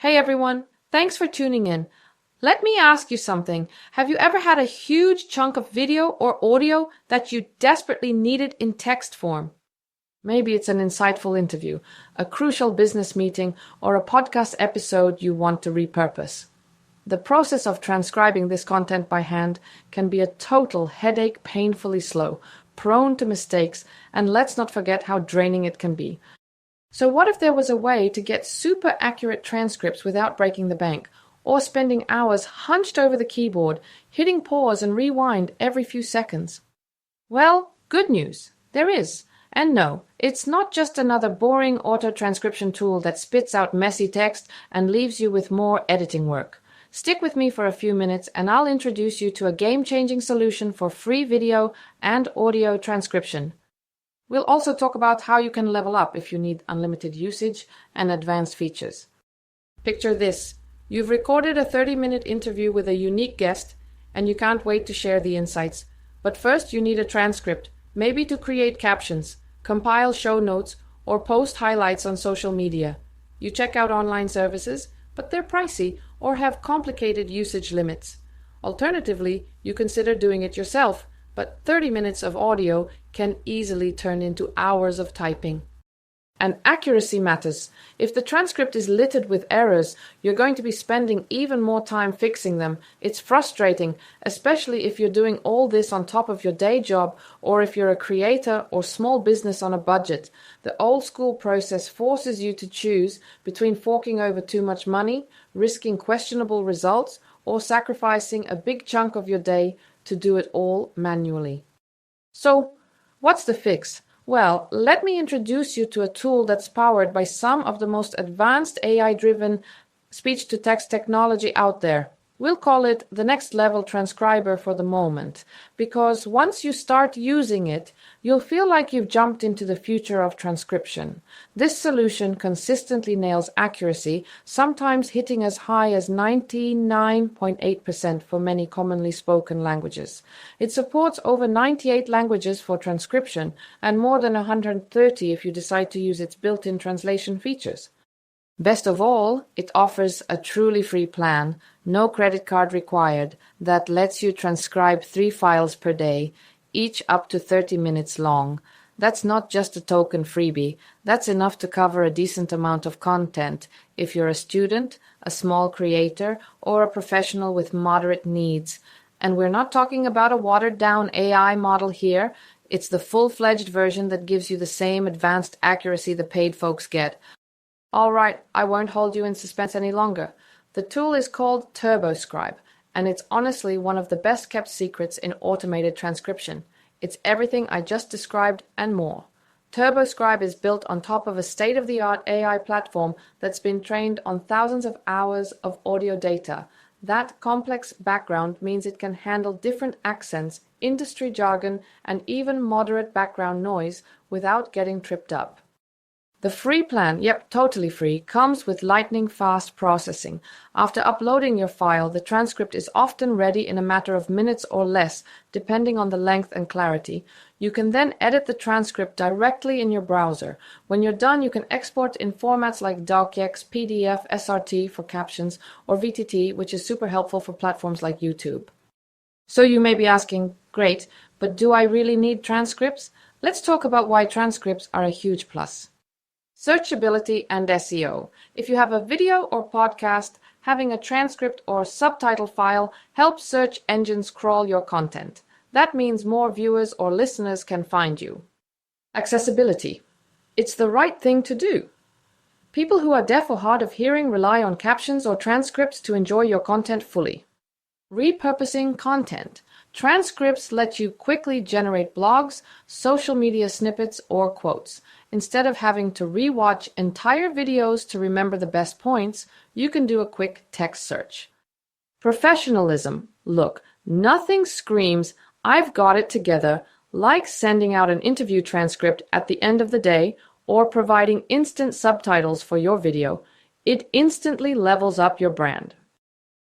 Hey everyone, thanks for tuning in. Let me ask you something. Have you ever had a huge chunk of video or audio that you desperately needed in text form? Maybe it's an insightful interview, a crucial business meeting, or a podcast episode you want to repurpose. The process of transcribing this content by hand can be a total headache, painfully slow, prone to mistakes, and let's not forget how draining it can be. So what if there was a way to get super accurate transcripts without breaking the bank, or spending hours hunched over the keyboard, hitting pause and rewind every few seconds? Well, good news, there is. And no, it's not just another boring auto-transcription tool that spits out messy text and leaves you with more editing work. Stick with me for a few minutes and I'll introduce you to a game-changing solution for free video and audio transcription. We'll also talk about how you can level up if you need unlimited usage and advanced features. Picture this. You've recorded a 30-minute interview with a unique guest and you can't wait to share the insights. But first you need a transcript, maybe to create captions, compile show notes, or post highlights on social media. You check out online services, but they're pricey or have complicated usage limits. Alternatively, you consider doing it yourself, but 30 minutes of audio can easily turn into hours of typing. And accuracy matters. If the transcript is littered with errors, you're going to be spending even more time fixing them. It's frustrating, especially if you're doing all this on top of your day job or if you're a creator or small business on a budget. The old school process forces you to choose between forking over too much money, risking questionable results, or sacrificing a big chunk of your day to do it all manually. So, what's the fix? Well, let me introduce you to a tool that's powered by some of the most advanced AI-driven speech-to-text technology out there. We'll call it the next level transcriber for the moment, because once you start using it, you'll feel like you've jumped into the future of transcription. This solution consistently nails accuracy, sometimes hitting as high as 99.8% for many commonly spoken languages. It supports over 98 languages for transcription and more than 130 if you decide to use its built-in translation features. Best of all, it offers a truly free plan, no credit card required, that lets you transcribe 3 files per day, each up to 30 minutes long. That's not just a token freebie, that's enough to cover a decent amount of content if you're a student, a small creator, or a professional with moderate needs. And we're not talking about a watered-down AI model here. It's the full-fledged version that gives you the same advanced accuracy the paid folks get. All right, I won't hold you in suspense any longer. The tool is called TurboScribe, and it's honestly one of the best-kept secrets in automated transcription. It's everything I just described and more. TurboScribe is built on top of a state-of-the-art AI platform that's been trained on thousands of hours of audio data. That complex background means it can handle different accents, industry jargon, and even moderate background noise without getting tripped up. The free plan, yep, totally free, comes with lightning-fast processing. After uploading your file, the transcript is often ready in a matter of minutes or less, depending on the length and clarity. You can then edit the transcript directly in your browser. When you're done, you can export in formats like docx, PDF, SRT for captions, or VTT, which is super helpful for platforms like YouTube. So you may be asking, great, but do I really need transcripts? Let's talk about why transcripts are a huge plus. Searchability and SEO. If you have a video or podcast, having a transcript or subtitle file helps search engines crawl your content. That means more viewers or listeners can find you. Accessibility. It's the right thing to do. People who are deaf or hard of hearing rely on captions or transcripts to enjoy your content fully. Repurposing content. Transcripts let you quickly generate blogs, social media snippets, or quotes. Instead of having to re-watch entire videos to remember the best points, you can do a quick text search. Professionalism. Look, nothing screams, "I've got it together," like sending out an interview transcript at the end of the day or providing instant subtitles for your video. It instantly levels up your brand.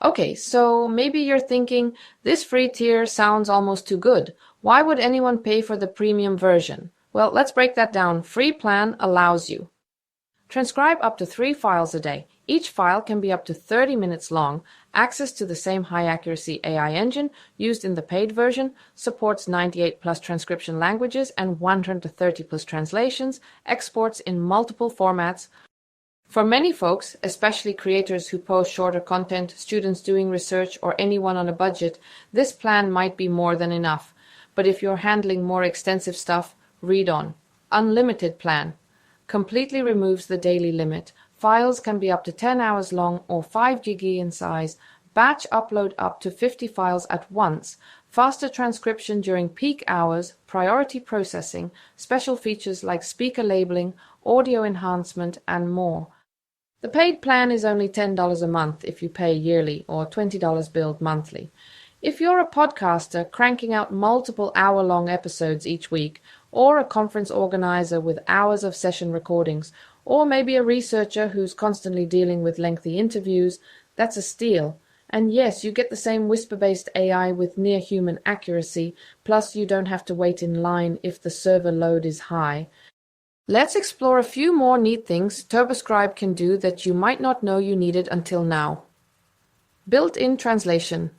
Okay, so maybe you're thinking, this free tier sounds almost too good. Why would anyone pay for the premium version? Well, let's break that down. Free plan allows you. Transcribe up to 3 files a day, Each file can be up to 30 minutes long, access to the same high-accuracy AI engine used in the paid version, supports 98+ transcription languages and 130+ translations, exports in multiple formats. For many folks, especially creators who post shorter content, students doing research, or anyone on a budget, this plan might be more than enough. But if you're handling more extensive stuff, read on. Unlimited plan. Completely removes the daily limit. Files can be up to 10 hours long or 5 GB in size. Batch upload up to 50 files at once. Faster transcription during peak hours, priority processing, special features like speaker labeling, audio enhancement, and more. The paid plan is only $10 a month if you pay yearly, or $20 billed monthly. If you're a podcaster cranking out multiple hour-long episodes each week, or a conference organizer with hours of session recordings, or maybe a researcher who's constantly dealing with lengthy interviews, that's a steal. And yes, you get the same whisper-based AI with near-human accuracy, plus you don't have to wait in line if the server load is high. Let's explore a few more neat things TurboScribe can do that you might not know you needed until now. Built-in translation.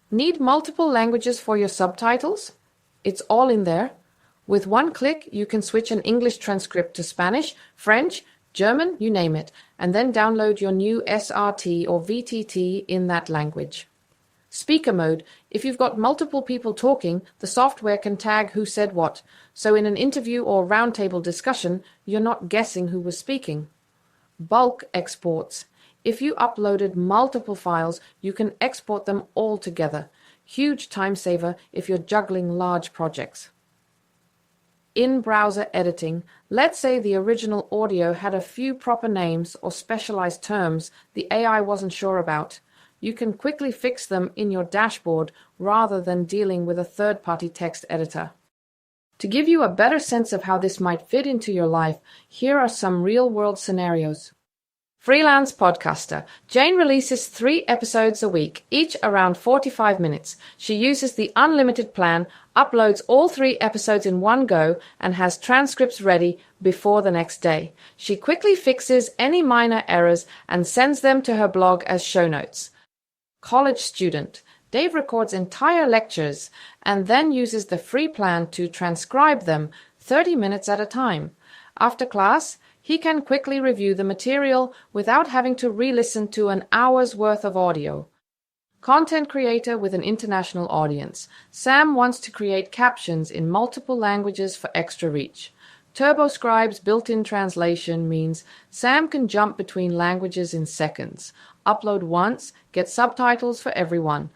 Need multiple languages for your subtitles? It's all in there. With one click, you can switch an English transcript to Spanish, French, German, you name it, and then download your new SRT or VTT in that language. Speaker mode. If you've got multiple people talking, the software can tag who said what, so in an interview or roundtable discussion, you're not guessing who was speaking. Bulk exports. If you uploaded multiple files, you can export them all together. Huge time saver if you're juggling large projects. In-browser editing. Let's say the original audio had a few proper names or specialized terms the AI wasn't sure about. You can quickly fix them in your dashboard rather than dealing with a third-party text editor. To give you a better sense of how this might fit into your life, here are some real-world scenarios. Freelance podcaster. Jane releases 3 episodes a week, each around 45 minutes. She uses the unlimited plan, uploads all 3 episodes in one go, and has transcripts ready before the next day. She quickly fixes any minor errors and sends them to her blog as show notes. College student. Dave records entire lectures and then uses the free plan to transcribe them 30 minutes at a time. After class, he can quickly review the material without having to re-listen to an hour's worth of audio. Content creator with an international audience. Sam wants to create captions in multiple languages for extra reach. TurboScribe's built-in translation means Sam can jump between languages in seconds. Upload once, get subtitles for everyone.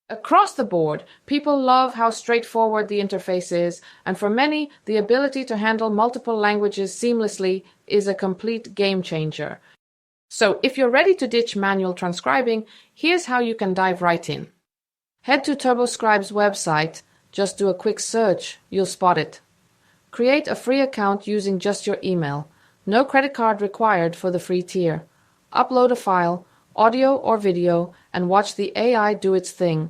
Across the board, people love how straightforward the interface is, and for many, the ability to handle multiple languages seamlessly is a complete game changer. So if you're ready to ditch manual transcribing, here's how you can dive right in. Head to TurboScribe's website, just do a quick search, you'll spot it. Create a free account using just your email. No credit card required for the free tier. Upload a file, audio or video, and watch the AI do its thing.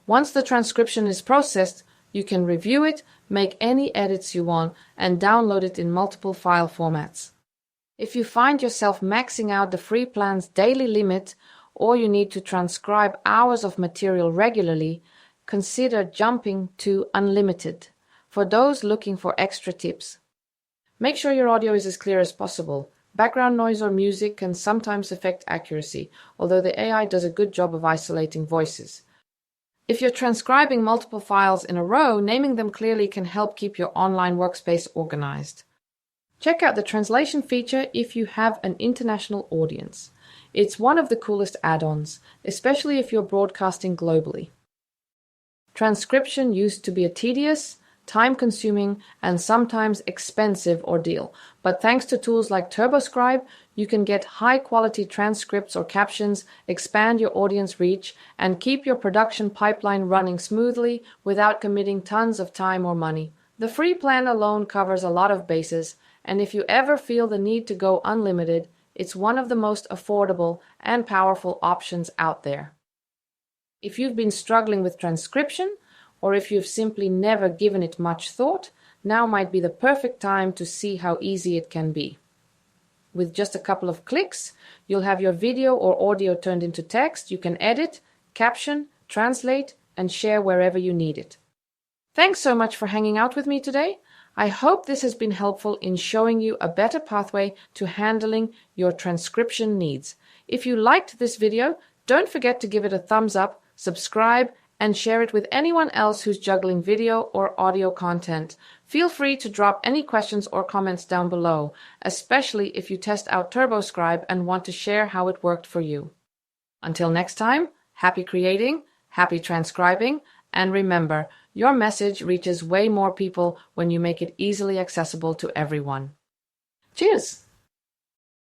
Once the transcription is processed, you can review it, make any edits you want, and download it in multiple file formats. If you find yourself maxing out the free plan's daily limit, or you need to transcribe hours of material regularly, consider jumping to unlimited for those looking for extra tips. Make sure your audio is as clear as possible. Background noise or music can sometimes affect accuracy, although the AI does a good job of isolating voices. If you're transcribing multiple files in a row, naming them clearly can help keep your online workspace organized. Check out the translation feature if you have an international audience. It's one of the coolest add-ons, especially if you're broadcasting globally. Transcription used to be a tedious, time-consuming, and sometimes expensive ordeal, but thanks to tools like TurboScribe, you can get high-quality transcripts or captions, expand your audience reach, and keep your production pipeline running smoothly without committing tons of time or money. The free plan alone covers a lot of bases, and if you ever feel the need to go unlimited, it's one of the most affordable and powerful options out there. If you've been struggling with transcription, or if you've simply never given it much thought, now might be the perfect time to see how easy it can be. With just a couple of clicks, you'll have your video or audio turned into text you can edit, caption, translate, and share wherever you need it. Thanks so much for hanging out with me today. I hope this has been helpful in showing you a better pathway to handling your transcription needs. If you liked this video, don't forget to give it a thumbs up, subscribe, and share it with anyone else who's juggling video or audio content. Feel free to drop any questions or comments down below, especially if you test out TurboScribe and want to share how it worked for you. Until next time, happy creating, happy transcribing, and remember, your message reaches way more people when you make it easily accessible to everyone. Cheers!